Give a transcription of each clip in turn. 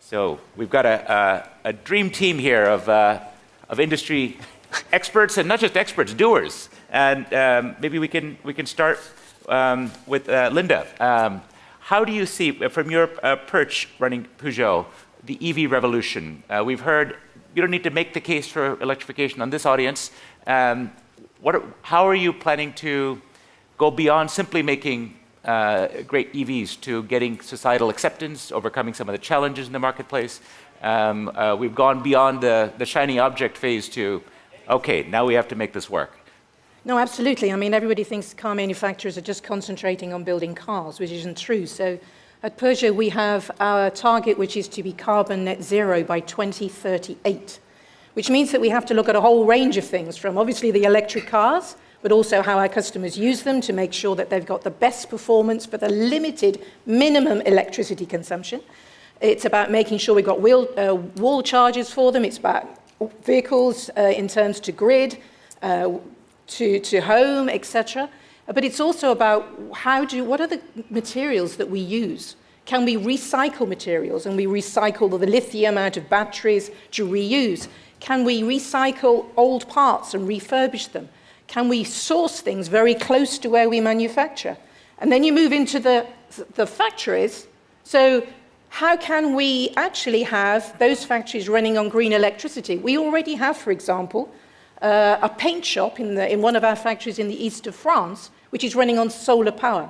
So we've got a dream team here of industry experts, and not just experts, doers. And maybe we can start with Linda. How do you see, from your perch running Peugeot, the EV revolution? We've heard you don't need to make the case for electrification on this audience. How are you planning to go beyond simply making great EVs to getting societal acceptance, overcoming some of the challenges in the marketplace? We've gone beyond the shiny object phase to, okay, now we have to make this work. No, absolutely. I mean, everybody thinks car manufacturers are just concentrating on building cars, which isn't true. So at Peugeot, we have our target, which is to be carbon net zero by 2038, which means that we have to look at a whole range of things, from obviously the electric cars, but also how our customers use them to make sure that they've got the best performance for the limited minimum electricity consumption. It's about making sure we've got wall chargers for them. It's about vehicles in terms to grid, to home, etc. But it's also about what are the materials that we use? Can we recycle materials, and we recycle the lithium out of batteries to reuse? Can we recycle old parts and refurbish them? Can we source things very close to where we manufacture? And then you move into the factories. So how can we actually have those factories running on green electricity? We already have, for example, a paint shop in one of our factories in the east of France, which is running on solar power.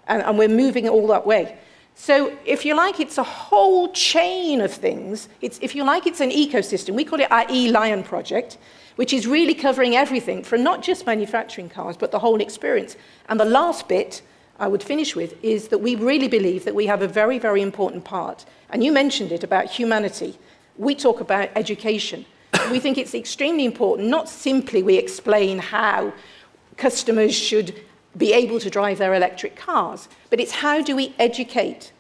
And we're moving it all that way. So if you like, it's a whole chain of things. If you like, it's an ecosystem. We call it our E-Lion project, which is really covering everything from not just manufacturing cars, but the whole experience. And the last bit I would finish with is that we really believe that we have a very, very important part. And you mentioned it about humanity. We talk about education. We think it's extremely important, not simply we explain how customers should be able to drive their electric cars, but it's how do we educate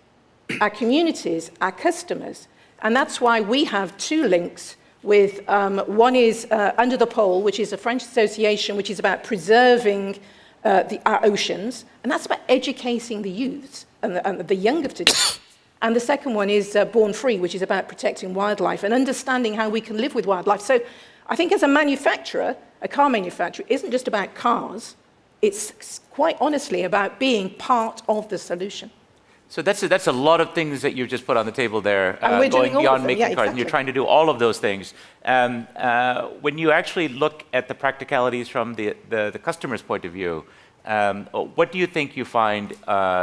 our communities, our customers. And that's why we have two links with, one is Under the Pole, which is a French association which is about preserving our oceans, and that's about educating the youths and the young of today. And the second one is Born Free, which is about protecting wildlife and understanding how we can live with wildlife. So I think as a manufacturer, a car manufacturer isn't just about cars, it's quite honestly about being part of the solution. So that's a lot of things that you've just put on the table there, going beyond making cars, exactly. And you're trying to do all of those things. When you actually look at the practicalities from the customer's point of view, what do you think you find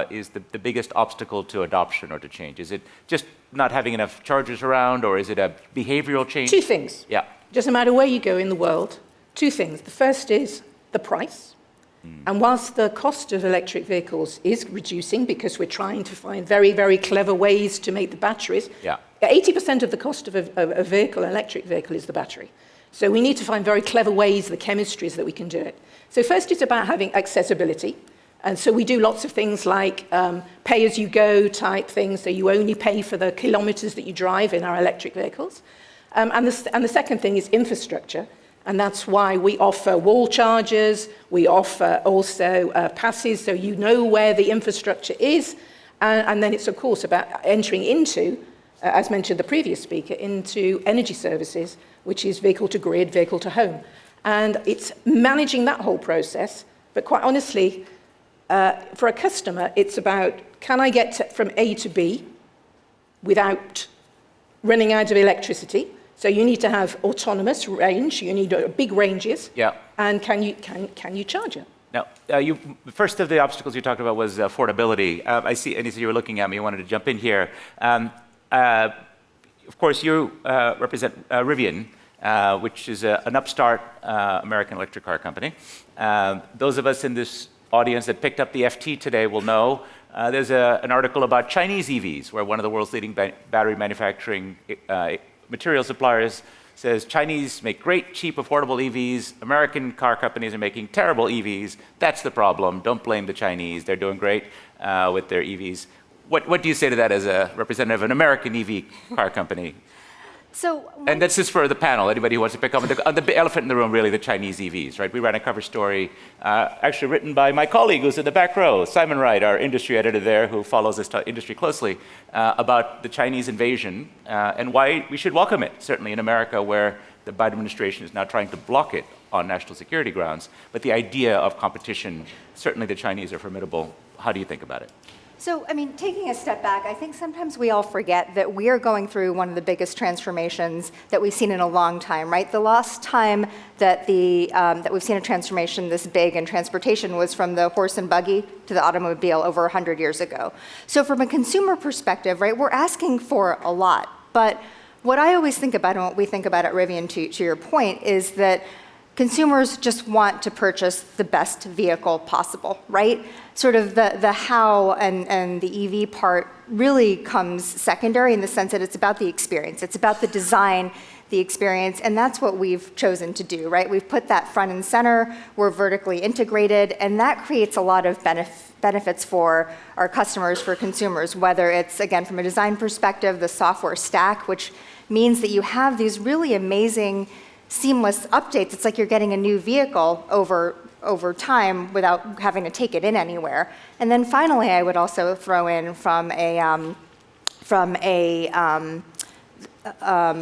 is the biggest obstacle to adoption or to change? Is it just not having enough chargers around, or is it a behavioral change? Two things. Yeah. Doesn't matter where you go in the world. Two things. The first is the price. And whilst the cost of electric vehicles is reducing because we're trying to find very, very clever ways to make the batteries, 80% of the cost of a vehicle, an electric vehicle, is the battery. So we need to find very clever ways, the chemistries that we can do it. So first it's about having accessibility. And so we do lots of things like pay-as-you-go type things, so you only pay for the kilometers that you drive in our electric vehicles. And the second thing is infrastructure. And that's why we offer wall chargers, we offer also passes, so you know where the infrastructure is. And then it's, of course, about entering into, as mentioned the previous speaker, into energy services, which is vehicle to grid, vehicle to home. And it's managing that whole process. But quite honestly, for a customer, it's about, can I get from A to B without running out of electricity? So you need to have autonomous range. You need big ranges. Yeah. And can you charge it? Now, first of the obstacles you talked about was affordability. I see, and you were looking at me. I wanted to jump in here. Of course, you represent Rivian, which is an upstart American electric car company. Those of us in this audience that picked up the FT today will know there's an article about Chinese EVs, where one of the world's leading battery manufacturing material suppliers says Chinese make great, cheap, affordable EVs. American car companies are making terrible EVs. That's the problem. Don't blame the Chinese. They're doing great with their EVs. What do you say to that as a representative of an American EV car company? So, And this is for the panel, anybody who wants to pick up. The elephant in the room, really, the Chinese EVs, right? We ran a cover story, actually written by my colleague who's in the back row, Simon Wright, our industry editor there, who follows this industry closely, about the Chinese invasion and why we should welcome it, certainly in America, where the Biden administration is now trying to block it on national security grounds. But the idea of competition, certainly the Chinese are formidable. How do you think about it? So, I mean, taking a step back, I think sometimes we all forget that we are going through one of the biggest transformations that we've seen in a long time, right? The last time that that we've seen a transformation this big in transportation was from the horse and buggy to the automobile over 100 years ago. So from a consumer perspective, right, we're asking for a lot. But what I always think about, and what we think about at Rivian, to your point, is that consumers just want to purchase the best vehicle possible, right? Sort of the how and the EV part really comes secondary in the sense that it's about the experience. It's about the design, the experience, and that's what we've chosen to do, right? We've put that front and center, we're vertically integrated, and that creates a lot of benefits for our customers, for consumers, whether it's, again, from a design perspective, the software stack, which means that you have these really amazing seamless updates. It's like you're getting a new vehicle over time without having to take it in anywhere. And then finally, I would also throw in from a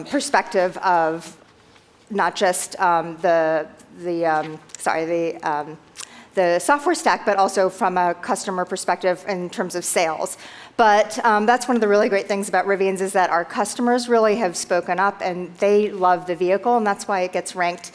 perspective of not just the software stack, but also from a customer perspective in terms of sales. But that's one of the really great things about Rivian's is that our customers really have spoken up and they love the vehicle, and that's why it gets ranked,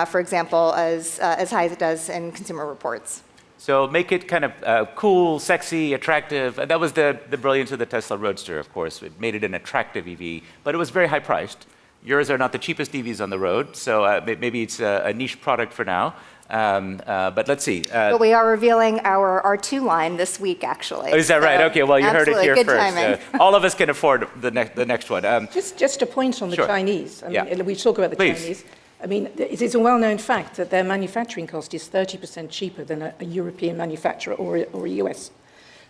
for example, as high as it does in Consumer Reports. So make it kind of cool, sexy, attractive. And that was the brilliance of the Tesla Roadster, of course. It made it an attractive EV, but it was very high priced. Yours are not the cheapest EVs on the road, so maybe it's a niche product for now. But let's see. But we are revealing our R2 line this week, actually. Oh, is that right? Okay, well, you heard it here good first. Timing. All of us can afford the next one. Just a point on the Sure. Chinese. I mean, Yeah. we talk about the Please. Chinese. I mean, it is a well-known fact that their manufacturing cost is 30% cheaper than a European manufacturer or a US.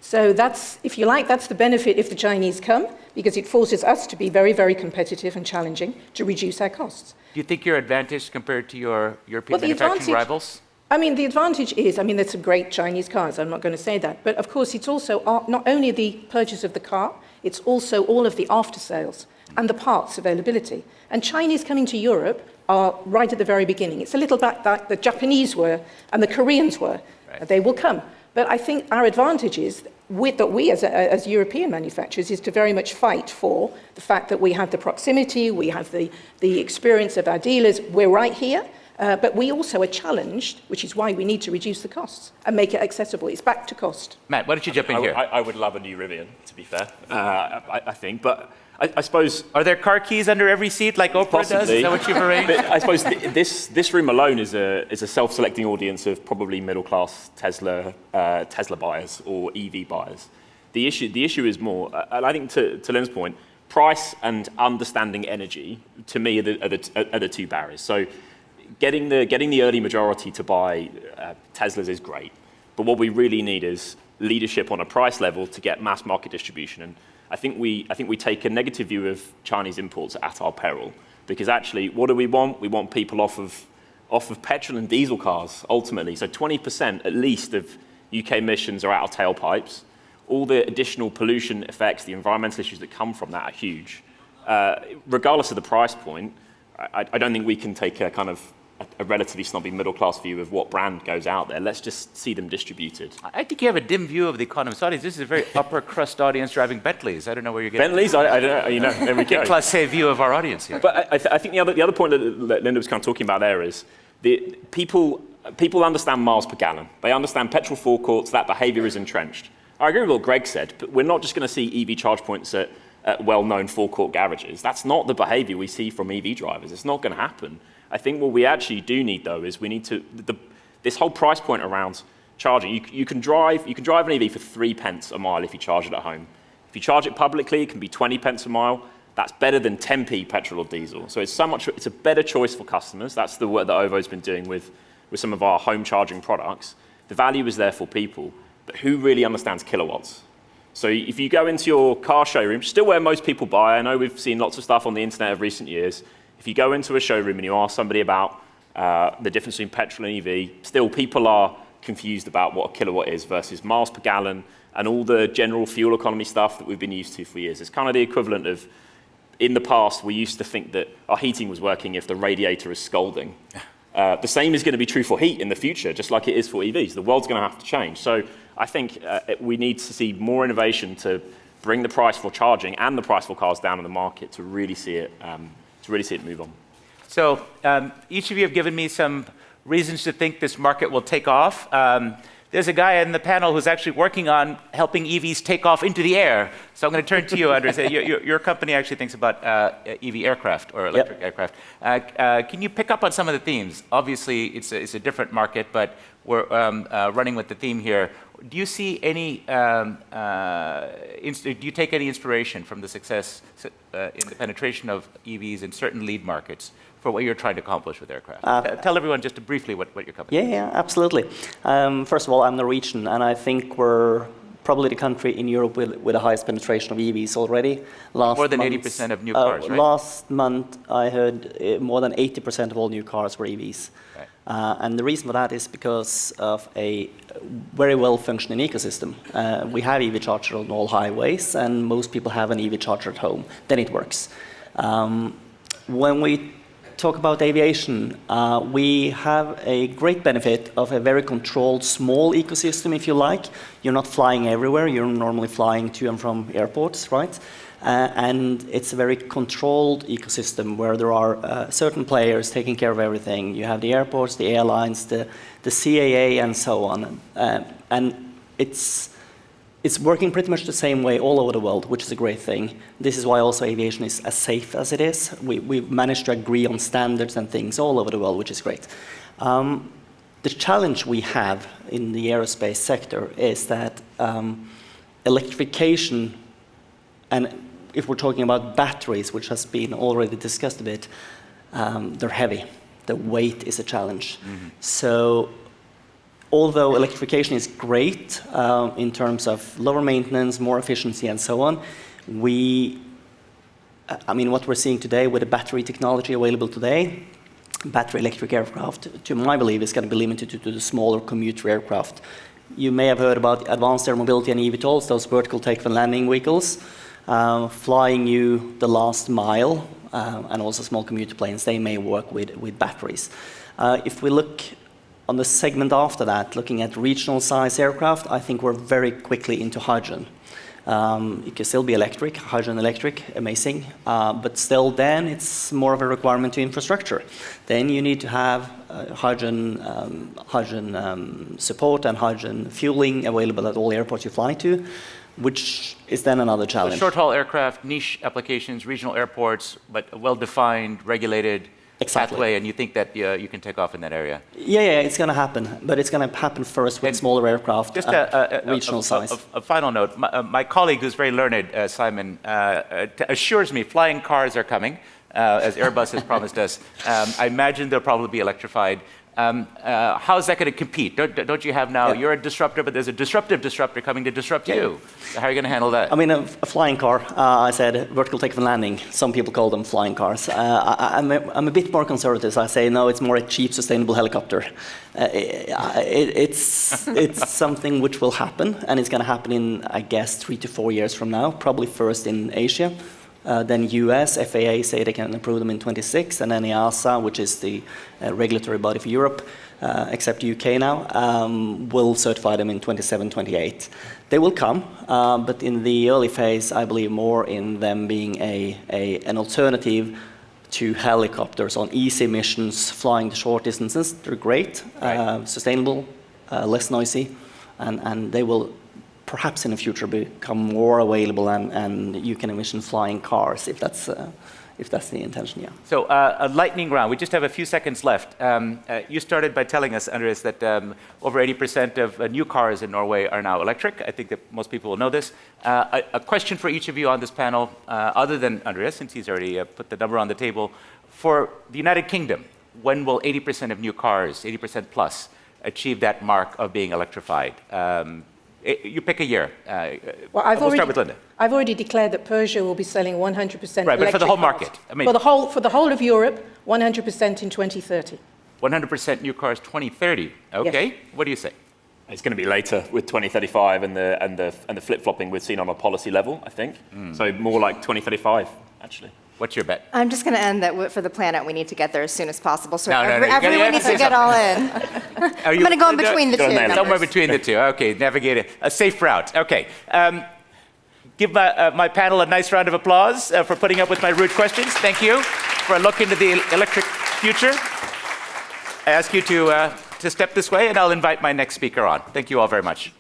So that's, if you like, that's the benefit if the Chinese come, because it forces us to be very, very competitive and challenging to reduce our costs. Do you think you're advantaged compared to your European Well, the manufacturing advantage- rivals? I mean, the advantage is, I mean, there's some great Chinese cars, I'm not going to say that, but of course it's also not only the purchase of the car, it's also all of the after sales and the parts availability. And Chinese coming to Europe are right at the very beginning. It's a little bit like the Japanese were and the Koreans were. Right. They will come. But I think our advantage is that we as European manufacturers is to very much fight for the fact that we have the proximity, we have the experience of our dealers, we're right here. But we also are challenged, which is why we need to reduce the costs and make it accessible. It's back to cost. Matt, why don't you jump in here? I would love a new Rivian, to be fair, I think. But I suppose... Are there car keys under every seat like Oprah does? Possibly. Is that what you've arranged? But I suppose this room alone is a self-selecting audience of probably middle-class Tesla buyers or EV buyers. The issue is more, and I think to Lynn's point, price and understanding energy, to me, are the two barriers. So getting the early majority to buy Teslas is great, but what we really need is leadership on a price level to get mass market distribution. And I think we take a negative view of Chinese imports at our peril, because actually, what do we want? We want people off of petrol and diesel cars ultimately. So 20% at least of UK emissions are out of tailpipes. All the additional pollution effects, the environmental issues that come from that are huge. Regardless of the price point, I don't think we can take a kind of a relatively snobby middle-class view of what brand goes out there. Let's just see them distributed. I think you have a dim view of the economist audience. This is a very upper-crust audience driving Bentleys. I don't know where you're getting Bentleys, I don't know, you know, there we go. Class A view of our audience here. But I think the other point that Linda was kind of talking about there is the people understand miles per gallon. They understand petrol forecourts, that behaviour is entrenched. I agree with what Greg said, but we're not just going to see EV charge points at well-known forecourt garages. That's not the behaviour we see from EV drivers. It's not going to happen. I think what we actually do need, though, is we need to this whole price point around charging. You can drive an EV for 3 pence a mile if you charge it at home. If you charge it publicly, it can be 20 pence a mile. That's better than 10p petrol or diesel. So it's a better choice for customers. That's the work that OVO's been doing with some of our home charging products. The value is there for people, but who really understands kilowatts? So if you go into your car showroom, still where most people buy, I know we've seen lots of stuff on the internet of recent years. If you go into a showroom and you ask somebody about the difference between petrol and EV, still people are confused about what a kilowatt is versus miles per gallon and all the general fuel economy stuff that we've been used to for years. It's kind of the equivalent of, in the past, we used to think that our heating was working if the radiator is scalding. The same is going to be true for heat in the future, just like it is for EVs. The world's going to have to change. So I think we need to see more innovation to bring the price for charging and the price for cars down in the market to really see it move on. So each of you have given me some reasons to think this market will take off. There's a guy in the panel who's actually working on helping EVs take off into the air. So I'm going to turn to you, Andres. Your company actually thinks about EV aircraft or electric aircraft. Can you pick up on some of the themes? Obviously, it's a different market, but we're running with the theme here. Do you see any? Do you take any inspiration from the success in the penetration of EVs in certain lead markets for what you're trying to accomplish with aircraft? Tell everyone just briefly what your company is. Yeah, absolutely. First of all, I'm Norwegian, and I think we're probably the country in Europe with the highest penetration of EVs already. More than 80% of new cars, right? Last month, I heard more than 80% of all new cars were EVs. Right. And the reason for that is because of a very well-functioning ecosystem. We have EV charger on all highways, and most people have an EV charger at home. Then it works. When we talk about aviation, we have a great benefit of a very controlled small ecosystem, if you like. You're not flying everywhere. You're normally flying to and from airports, right? And it's a very controlled ecosystem where there are certain players taking care of everything. You have the airports, the airlines, the CAA, and so on. And it's working pretty much the same way all over the world, which is a great thing. This is why also aviation is as safe as it is. We've managed to agree on standards and things all over the world, which is great. The challenge we have in the aerospace sector is that electrification, and if we're talking about batteries, which has been already discussed a bit, they're heavy. The weight is a challenge. Mm-hmm. So although electrification is great in terms of lower maintenance, more efficiency, and so on, what we're seeing today with the battery technology available today, battery electric aircraft, to my belief, is going to be limited to the smaller commuter aircraft. You may have heard about advanced air mobility and eVTOLs, those vertical take and landing vehicles, flying you the last mile, and also small commuter planes. They may work with batteries. If we look on the segment after that, looking at regional size aircraft, I think we're very quickly into hydrogen. It can still be electric, hydrogen electric, amazing, but still then it's more of a requirement to infrastructure. Then you need to have hydrogen support and hydrogen fueling available at all airports you fly to, which is then another challenge. So short-haul aircraft, niche applications, regional airports, but a well-defined, regulated pathway, and you think that you can take off in that area? Yeah, it's going to happen, but it's going to happen first with smaller aircraft, just regional size. A final note, my colleague who's very learned, Simon, assures me flying cars are coming, as Airbus has promised us. I imagine they'll probably be electrified. How is that going to compete? Don't you have now, you're a disruptor, but there's a disruptor coming to disrupt you. How are you going to handle that? I mean, a flying car, I said vertical take and landing. Some people call them flying cars. I'm a bit more conservative. I say, no, it's more a cheap, sustainable helicopter. It's something which will happen, and it's going to happen in, I guess, 3 to 4 years from now, probably first in Asia. Then US, FAA say they can approve them in 26, and then EASA, which is the regulatory body for Europe, except UK now, will certify them in 27, 28. They will come, but in the early phase, I believe more in them being an alternative to helicopters on easy missions, flying the short distances. They're great, sustainable, less noisy, and they will perhaps in the future become more available, and you can envision flying cars if that's the intention, yeah. So a lightning round. We just have a few seconds left. You started by telling us, Andreas, that over 80% of new cars in Norway are now electric. I think that most people will know this. A question for each of you on this panel, other than Andreas, since he's already put the number on the table. For the United Kingdom, when will 80% of new cars, 80% plus, achieve that mark of being electrified? You pick a year. Well, We'll start with Linda. I've already declared that Peugeot will be selling 100% Right, but for the electric whole cars. market. I mean, For the whole of Europe, 100% in 2030. 100% new cars 2030. Okay. Yes. What do you say? It's going to be later with 2035 and the flip-flopping we've seen on a policy level, I think. So more like 2035, actually. What's your bet? I'm just going to end that for the planet, we need to get there as soon as possible. So No, you everyone gotta needs say to get all in. I'm going to go in between the two nail it. numbers. Somewhere between the two. Okay, navigate a safe route. Okay. Give my panel a nice round of applause for putting up with my rude questions. Thank you for a look into the electric future. I ask you to step this way, and I'll invite my next speaker on. Thank you all very much.